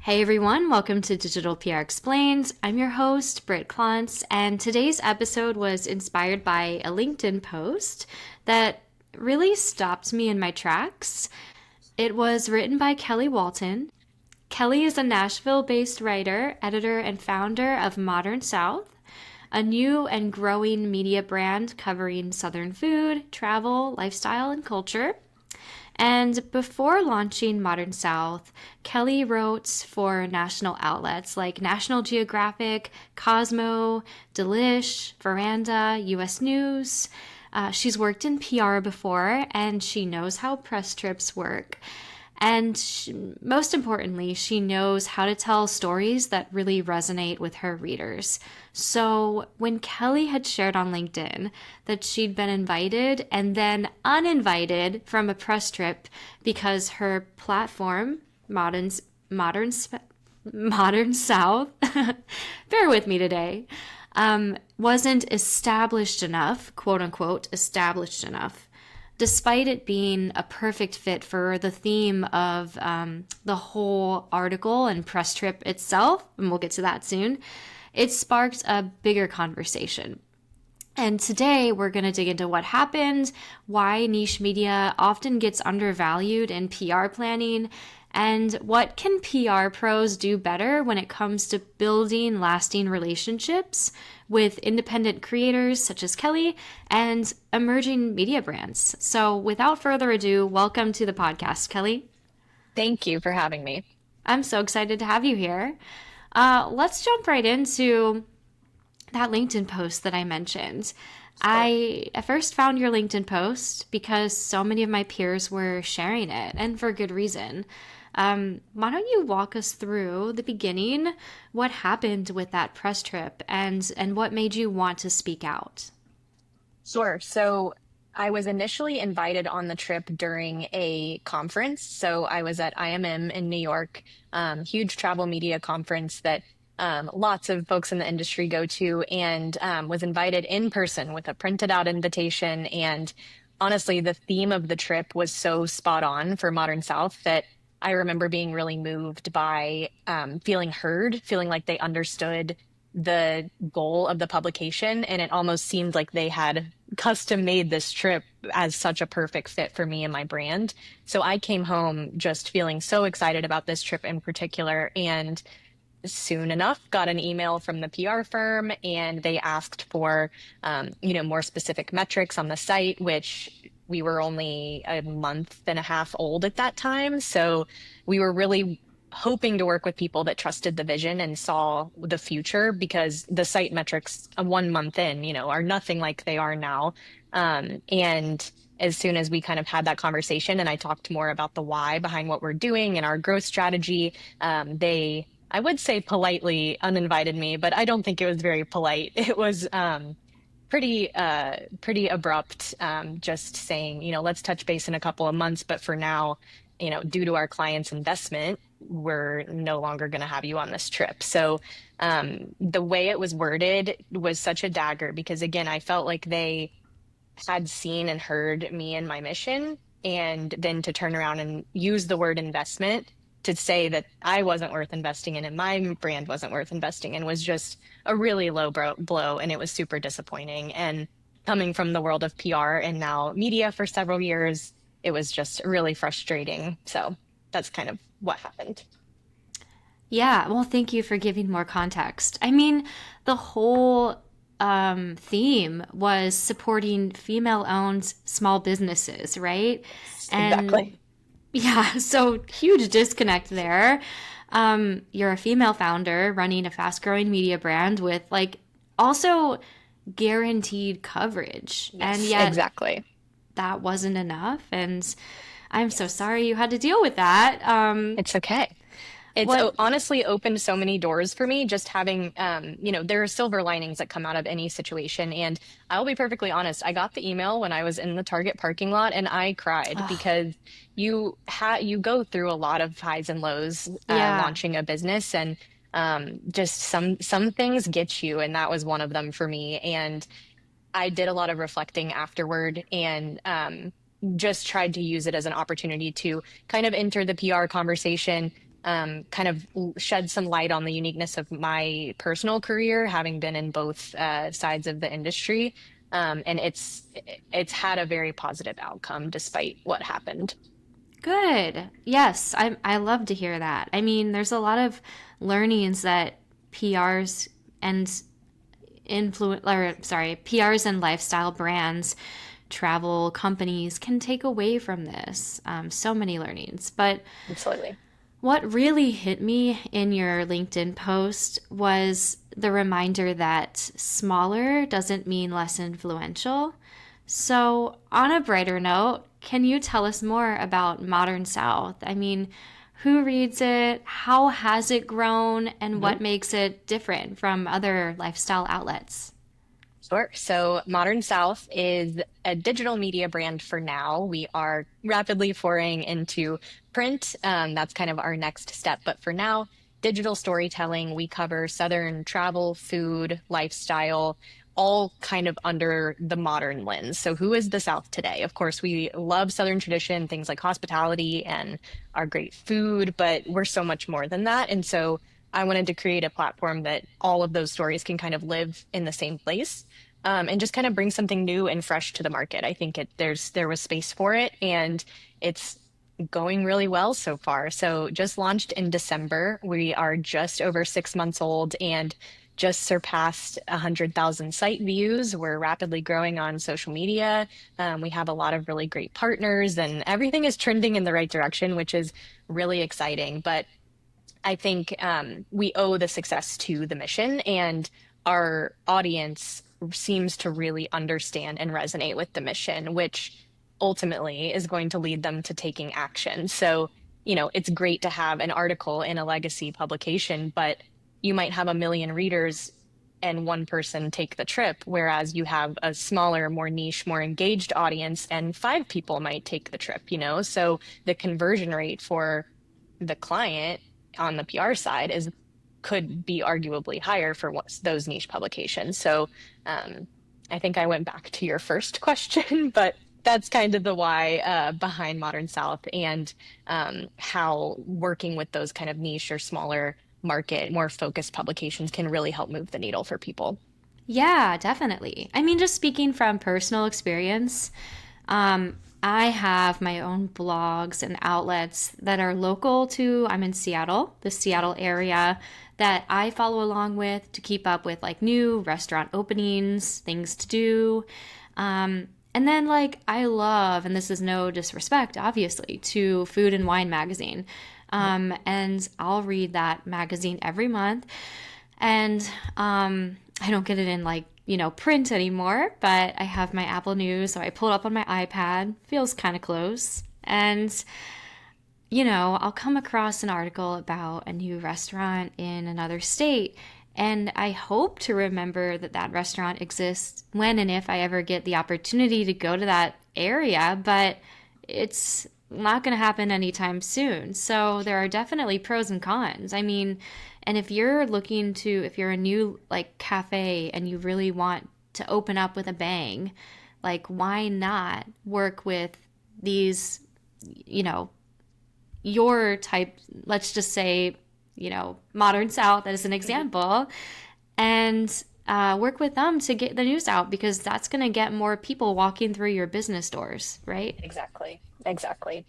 Hey everyone, welcome to Digital PR Explained. I'm your host, Britt Klontz, and today's episode was inspired by a LinkedIn post that really stopped me in my tracks. It was written by Kellie Walton. Kellie is a Nashville-based writer, editor, and founder of Modern South, a new and growing media brand covering Southern food, travel, lifestyle, and culture. And before launching Modern South, Kellie wrote for national outlets like National Geographic, Cosmo, Delish, Veranda, US News. She's worked in PR before, and she knows how press trips work. And most importantly, she knows how to tell stories that really resonate with her readers. So when Kellie had shared on LinkedIn that she'd been invited and then uninvited from a press trip because her platform, Modern South, bear with me today, wasn't established enough, quote unquote, established enough, despite it being a perfect fit for the theme of the whole article and press trip itself, and we'll get to that soon, it sparked a bigger conversation. And today we're going to dig into what happened, why niche media often gets undervalued in PR planning, and what can PR pros do better when it comes to building lasting relationships with independent creators such as Kellie and emerging media brands. So without further ado, welcome to the podcast, Kellie. Thank you for having me. I'm so excited to have you here. Let's jump right into that LinkedIn post that I mentioned. I at first found your LinkedIn post because so many of my peers were sharing it, and for good reason. Why don't you walk us through the beginning, what happened with that press trip, and what made you want to speak out? Sure. So I was initially invited on the trip during a conference. So I was at IMM in New York, huge travel media conference that lots of folks in the industry go to, and was invited in person with a printed out invitation. And honestly, the theme of the trip was so spot on for Modern South that I remember being really moved by feeling heard, feeling like they understood the goal of the publication. And it almost seemed like they had custom made this trip as such a perfect fit for me and my brand. So I came home just feeling so excited about this trip in particular. And soon enough, got an email from the PR firm, and they asked for, more specific metrics on the site, which we were only a month and a half old at that time. So we were really hoping to work with people that trusted the vision and saw the future, because the site metrics 1 month in, are nothing like they are now. And as soon as we kind of had that conversation and I talked more about the why behind what we're doing and our growth strategy, they, I would say, politely uninvited me, but I don't think it was very polite. It was pretty abrupt, just saying, let's touch base in a couple of months, but for now, due to our client's investment, we're no longer going to have you on this trip. So the way it was worded was such a dagger, because again, I felt like they had seen and heard me and my mission, and then to turn around and use the word investment to say that I wasn't worth investing in and my brand wasn't worth investing in was just a really low blow. And it was super disappointing. And coming from the world of PR and now media for several years, it was just really frustrating. So that's kind of what happened. Yeah, well, thank you for giving more context. I mean, the whole theme was supporting female-owned small businesses, right? And Exactly. yeah, so huge disconnect there. You're a female founder running a fast-growing media brand with also guaranteed coverage, and Yes, yet exactly. that wasn't enough. And I'm so Yes. sorry you had to deal with that. It's okay. It's What? honestly opened so many doors for me, just having, there are silver linings that come out of any situation. And I'll be perfectly honest, I got the email when I was in the Target parking lot and I cried, Oh, because you go through a lot of highs and lows yeah. launching a business, and just some things get you, and that was one of them for me. And I did a lot of reflecting afterward, and just tried to use it as an opportunity to kind of enter the PR conversation, kind of shed some light on the uniqueness of my personal career, having been in both sides of the industry. And it's had a very positive outcome despite what happened. Good. Yes, I love to hear that. I mean, there's a lot of learnings that PRs and PRs and lifestyle brands, travel companies can take away from this. So many learnings. But Absolutely. what really hit me in your LinkedIn post was the reminder that smaller doesn't mean less influential. So, on a brighter note, can you tell us more about Modern South? I mean, who reads it? How has it grown? And what makes it different from other lifestyle outlets? Sure. So Modern South is a digital media brand for now. We are rapidly foraying into print. That's kind of our next step. But for now, digital storytelling, we cover Southern travel, food, lifestyle, all kind of under the modern lens. So who is the South today? Of course, we love Southern tradition, things like hospitality and our great food, but we're so much more than that. And so I wanted to create a platform that all of those stories can kind of live in the same place, and just kind of bring something new and fresh to the market. I think there was space for it, and it's going really well so far. So just launched in December. We are just over 6 months old and just surpassed 100,000 site views. We're rapidly growing on social media. We have a lot of really great partners, and everything is trending in the right direction, which is really exciting. But I think we owe the success to the mission, and our audience seems to really understand and resonate with the mission, which ultimately is going to lead them to taking action. So, it's great to have an article in a legacy publication, but you might have a million readers and one person take the trip, whereas you have a smaller, more niche, more engaged audience, and five people might take the trip. So the conversion rate for the client on the PR side is could be arguably higher for those niche publications. So um, I think I went back to your first question, but that's kind of the why behind Modern South, and how working with those kind of niche or smaller market, more focused publications can really help move the needle for people. Yeah, definitely. I mean, just speaking from personal experience, I have my own blogs and outlets that are local to, I'm in Seattle, the Seattle area, that I follow along with to keep up with like new restaurant openings, things to do. And then, like, I love, and this is no disrespect, obviously, to Food and Wine magazine. And I'll read that magazine every month. And I don't get it in like, print anymore, but I have my Apple News, so I pull it up on my iPad. Feels kind of close. And, I'll come across an article about a new restaurant in another state. And I hope to remember that that restaurant exists when and if I ever get the opportunity to go to that area, but it's not going to happen anytime soon. So there are definitely pros and cons. I mean, and if you're a new like cafe and you really want to open up with a bang, like why not work with these, you know, your type, let's just say, Modern South as an example, and work with them to get the news out because that's going to get more people walking through your business doors, right? Exactly. Exactly.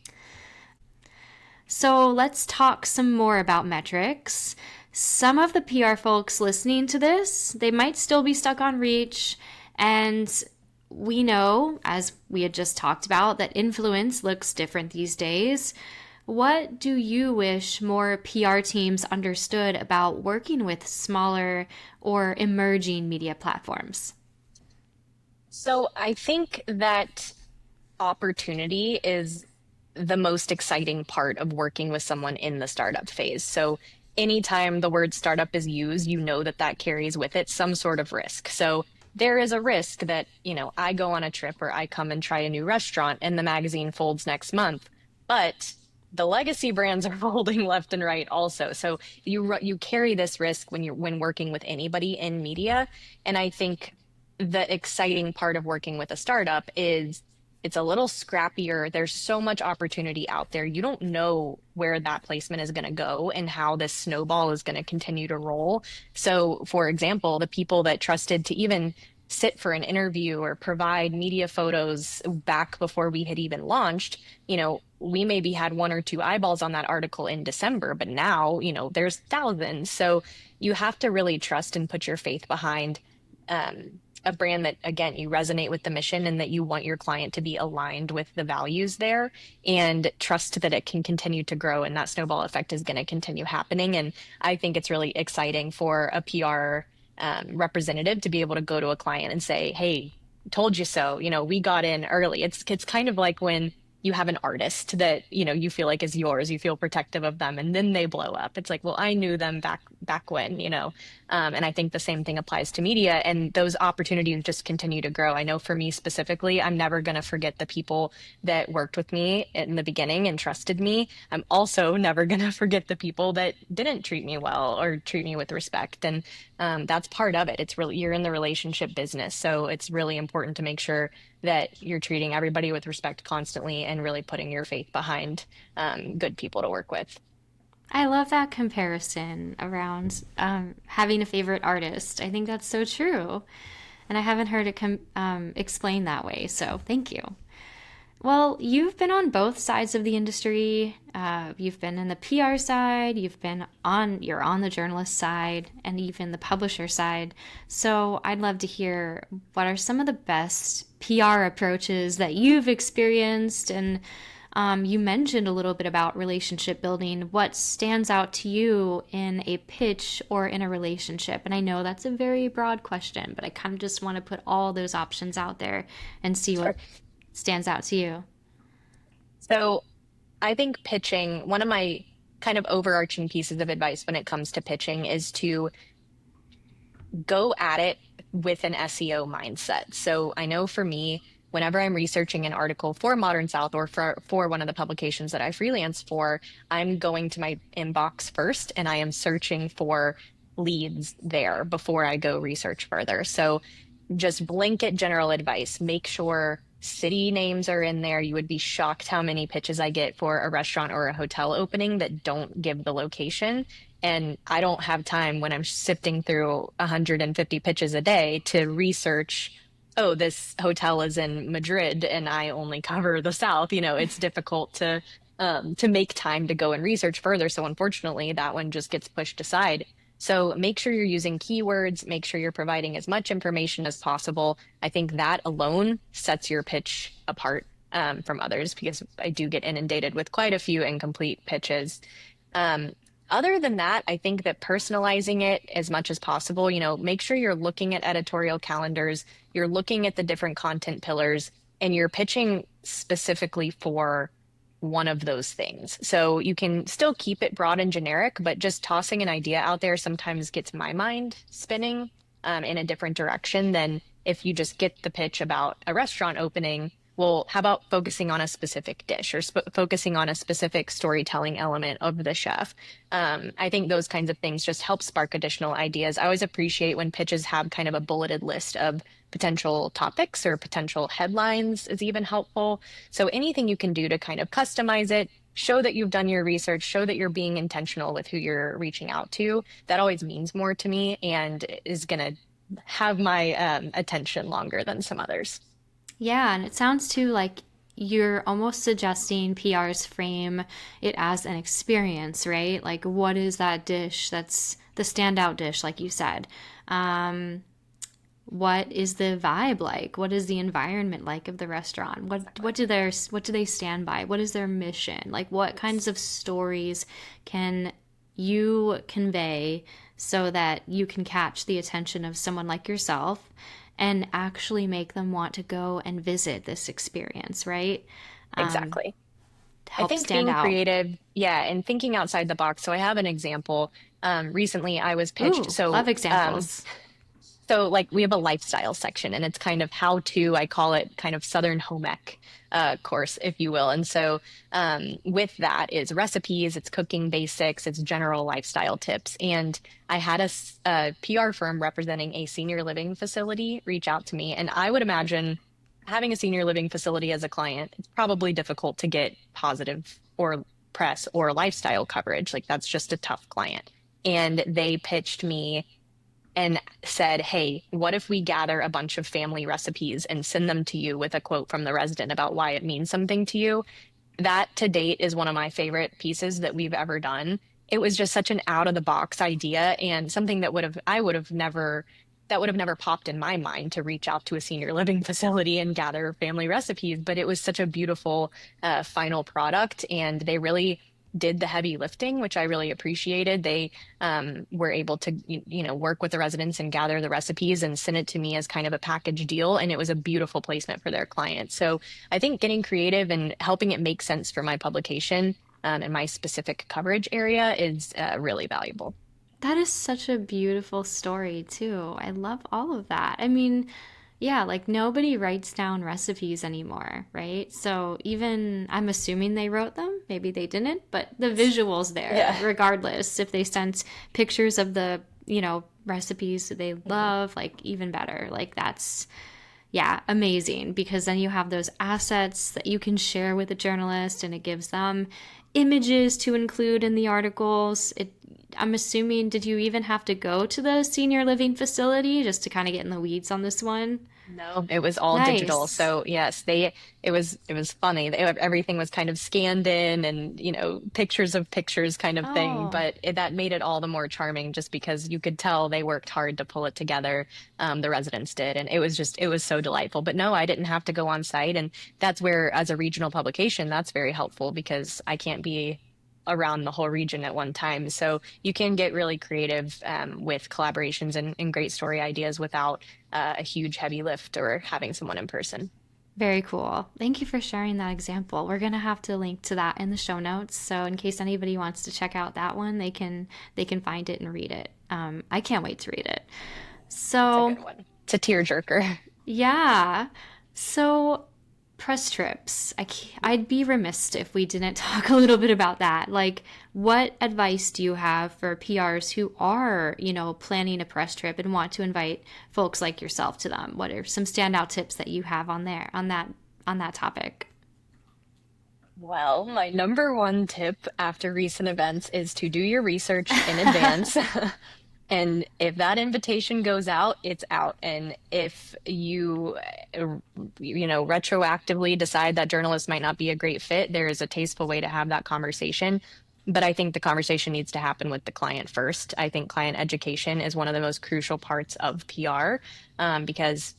So let's talk some more about metrics. Some of the PR folks listening to this, they might still be stuck on reach. And we know, as we had just talked about, that influence looks different these days. What do you wish more PR teams understood about working with smaller or emerging media platforms? So I think that opportunity is the most exciting part of working with someone in the startup phase. So anytime the word startup is used, you know that that carries with it some sort of risk. So there is a risk that, I go on a trip or I come and try a new restaurant and the magazine folds next month. But the legacy brands are folding left and right also. So you carry this risk when working with anybody in media. And I think the exciting part of working with a startup is it's a little scrappier. There's so much opportunity out there. You don't know where that placement is going to go and how this snowball is going to continue to roll. So, for example, the people that trusted to even sit for an interview or provide media photos back before we had even launched, we maybe had one or two eyeballs on that article in December, but now, there's thousands. So you have to really trust and put your faith behind a brand that, again, you resonate with the mission and that you want your client to be aligned with the values there, and trust that it can continue to grow and that snowball effect is going to continue happening. And I think it's really exciting for a PR representative to be able to go to a client and say, hey, told you so, we got in early. It's kind of like when you have an artist that you feel like is yours, you feel protective of them, and then they blow up. It's like, well, I knew them back when, and I think the same thing applies to media, and those opportunities just continue to grow. I know for me specifically, I'm never going to forget the people that worked with me in the beginning and trusted me. I'm also never going to forget the people that didn't treat me well or treat me with respect, and that's part of it. It's really, you're in the relationship business, so it's really important to make sure that you're treating everybody with respect constantly and really putting your faith behind good people to work with. I love that comparison around having a favorite artist. I think that's so true. And I haven't heard it explained that way. So thank you. Well, you've been on both sides of the industry. You've been in the PR side, you're on the journalist side, and even the publisher side. So I'd love to hear what are some of the best PR approaches that you've experienced. And you mentioned a little bit about relationship building. What stands out to you in a pitch or in a relationship? And I know that's a very broad question, but I kind of just want to put all those options out there and see what Sure. stands out to you. So I think pitching, one of my kind of overarching pieces of advice when it comes to pitching is to go at it with an SEO mindset. So I know for me, whenever I'm researching an article for Modern South or for one of the publications that I freelance for, I'm going to my inbox first and I am searching for leads there before I go research further. So just blanket general advice. Make sure city names are in there. You would be shocked how many pitches I get for a restaurant or a hotel opening that don't give the location. And I don't have time when I'm sifting through 150 pitches a day to research, oh, this hotel is in Madrid and I only cover the South. It's difficult to make time to go and research further. So unfortunately, that one just gets pushed aside. So make sure you're using keywords, make sure you're providing as much information as possible. I think that alone sets your pitch apart from others, because I do get inundated with quite a few incomplete pitches. Um, Other than that, I think that personalizing it as much as possible, make sure you're looking at editorial calendars, you're looking at the different content pillars, and you're pitching specifically for one of those things. So you can still keep it broad and generic, but just tossing an idea out there sometimes gets my mind spinning in a different direction than if you just get the pitch about a restaurant opening. Well, how about focusing on a specific dish or focusing on a specific storytelling element of the chef? I think those kinds of things just help spark additional ideas. I always appreciate when pitches have kind of a bulleted list of potential topics or potential headlines is even helpful. So anything you can do to kind of customize it, show that you've done your research, show that you're being intentional with who you're reaching out to, that always means more to me and is going to have my attention longer than some others. Yeah, and it sounds too like you're almost suggesting PRs frame it as an experience, right? Like, what is that dish that's the standout dish, like you said? Um, what is the vibe like? What is the environment like of the restaurant? What do they stand by? What is their mission? Like, what kinds of stories can you convey so that you can catch the attention of someone like yourself and actually make them want to go and visit this experience, right? Um, Exactly. I Help think stand being out. creative, yeah, and thinking outside the box. So I have an example. Recently, I was pitched. Ooh, love So examples. like we have a lifestyle section and it's kind of how to, I call it kind of Southern home ec course, if you will. And so with that is recipes, it's cooking basics, it's general lifestyle tips. And I had a PR firm representing a senior living facility reach out to me. And I would imagine having a senior living facility as a client, it's probably difficult to get positive or press or lifestyle coverage. Like that's just a tough client. And they pitched me and said, hey, what if we gather a bunch of family recipes and send them to you with a quote from the resident about why it means something to you? That to date is one of my favorite pieces that we've ever done. It was just such an out of the box idea and something that would have never that would have never popped in my mind to reach out to a senior living facility and gather family recipes. But it was such a beautiful final product, and they really did the heavy lifting, which I really appreciated. They were able to, work with the residents and gather the recipes and send it to me as kind of a package deal. And it was a beautiful placement for their clients. So I think getting creative and helping it make sense for my publication and my specific coverage area is really valuable. That is such a beautiful story, too. I love all of that. I mean, yeah, like nobody writes down recipes anymore, right? So even I'm assuming they wrote them, maybe they didn't, but the visuals there, Yeah. regardless. If they sent pictures of the, recipes that they Mhm. love, like even better. Like that's, yeah, amazing because then you have those assets that you can share with a journalist and it gives them images to include in the articles. I'm assuming, did you even have to go to the senior living facility just to kind of get in the weeds on this one? No, it was all digital. Nice. So yes, it was funny. Everything was kind of scanned in and, pictures of pictures kind of thing, Oh, but that made it all the more charming just because you could tell they worked hard to pull it together. The residents did, and it was so delightful. But no, I didn't have to go on site, and that's where, as a regional publication, that's very helpful because I can't be around the whole region at one time. So you can get really creative with collaborations and great story ideas without a huge heavy lift or having someone in person. very cool. Thank you for sharing that example. We're going to have to link to that in the show notes. So in case anybody wants to check out that one, they can find it and read it. I can't wait to read it. It's a So good one. It's a tearjerker. yeah. So press trips. I'd be remiss if we didn't talk a little bit about that. Like, what advice do you have for PRs who are, planning a press trip and want to invite folks like yourself to them? What are some standout tips that you have on that topic? Well, my number one tip after recent events is to do your research in advance. And if that invitation goes out, it's out. And if retroactively decide that journalist might not be a great fit, there is a tasteful way to have that conversation. But I think the conversation needs to happen with the client first. I think client education is one of the most crucial parts of PR because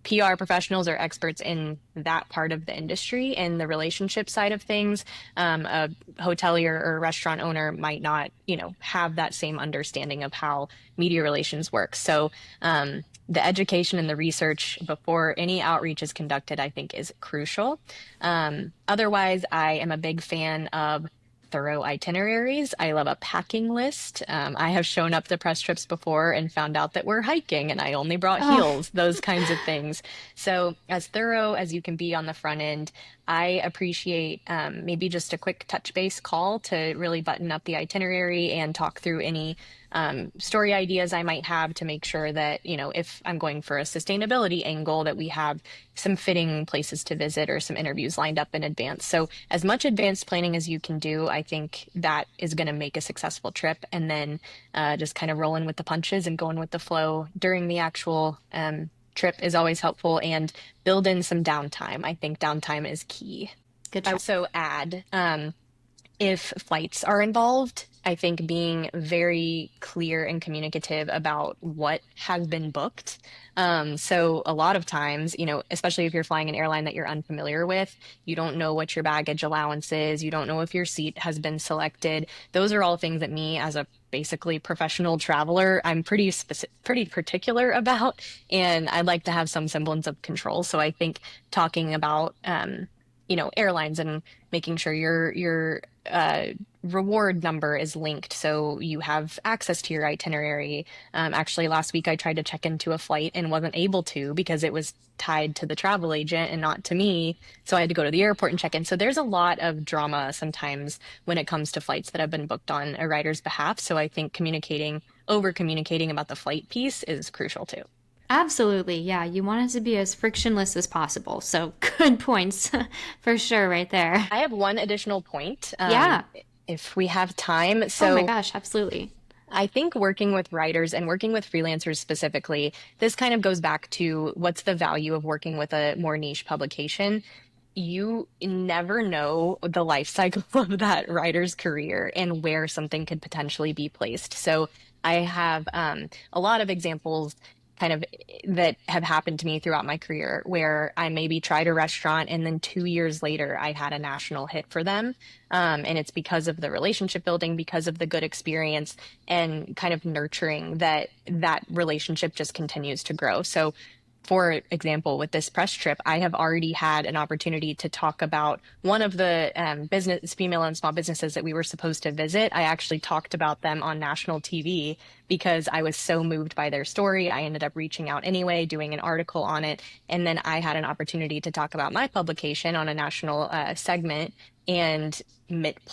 PR professionals are experts in that part of the industry and the relationship side of things. A hotelier or a restaurant owner might not, have that same understanding of how media relations work. So the education and the research before any outreach is conducted, I think, is crucial. Otherwise, I am a big fan of thorough itineraries. I love a packing list. I have shown up to press trips before and found out that we're hiking and I only brought Oh, heels, those kinds of things. So, as thorough as you can be on the front end, I appreciate maybe just a quick touch base call to really button up the itinerary and talk through any story ideas I might have to make sure that, if I'm going for a sustainability angle, that we have some fitting places to visit or some interviews lined up in advance. So, as much advanced planning as you can do, I think that is going to make a successful trip. And then just kind of rolling with the punches and going with the flow during the actual trip is always helpful, and build in some downtime. I think downtime is key. good I try. also add if flights are involved, I think being very clear and communicative about what has been booked. So a lot of times, especially if you're flying an airline that you're unfamiliar with, you don't know what your baggage allowance is, you don't know if your seat has been selected. Those are all things that me as a basically professional traveler, I'm pretty particular about, and I'd like to have some semblance of control. So I think talking about airlines and making sure your reward number is linked so you have access to your itinerary. Actually, last week I tried to check into a flight and wasn't able to because it was tied to the travel agent and not to me. So I had to go to the airport and check in. So there's a lot of drama sometimes when it comes to flights that have been booked on a rider's behalf. So I think over communicating about the flight piece is crucial too. Absolutely. Yeah. You want it to be as frictionless as possible. So good points for sure, right there. I have one additional point, Yeah. if we have time. Oh my So gosh. Absolutely. I think working with writers and working with freelancers specifically, this kind of goes back to what's the value of working with a more niche publication. You never know the life cycle of that writer's career and where something could potentially be placed. So I have a lot of examples kind of that have happened to me throughout my career where I maybe tried a restaurant and then 2 years later I had a national hit for them. And it's because of the relationship building, because of the good experience and kind of nurturing that relationship just continues to grow. So for example, with this press trip, I have already had an opportunity to talk about one of the business female and small businesses that we were supposed to visit. I actually talked about them on national TV because I was so moved by their story. I ended up reaching out anyway, doing an article on it, and then I had an opportunity to talk about my publication on a national segment and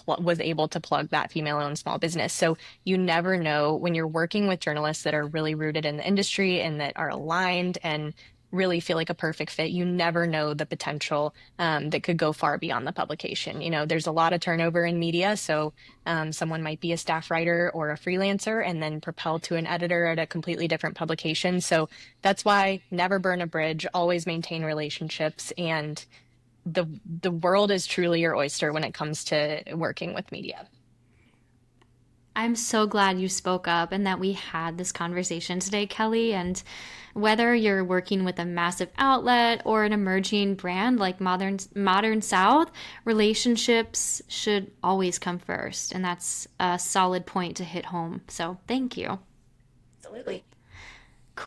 was able to plug that female-owned small business. So you never know when you're working with journalists that are really rooted in the industry and that are aligned and really feel like a perfect fit. You never know the potential that could go far beyond the publication. You know, there's a lot of turnover in media, so someone might be a staff writer or a freelancer and then propelled to an editor at a completely different publication. So that's why never burn a bridge, always maintain relationships, and the world is truly your oyster when it comes to working with media. I'm so glad you spoke up and that we had this conversation today, Kelly. And whether you're working with a massive outlet or an emerging brand like Modern South, relationships should always come first. And that's a solid point to hit home. So thank you. Absolutely.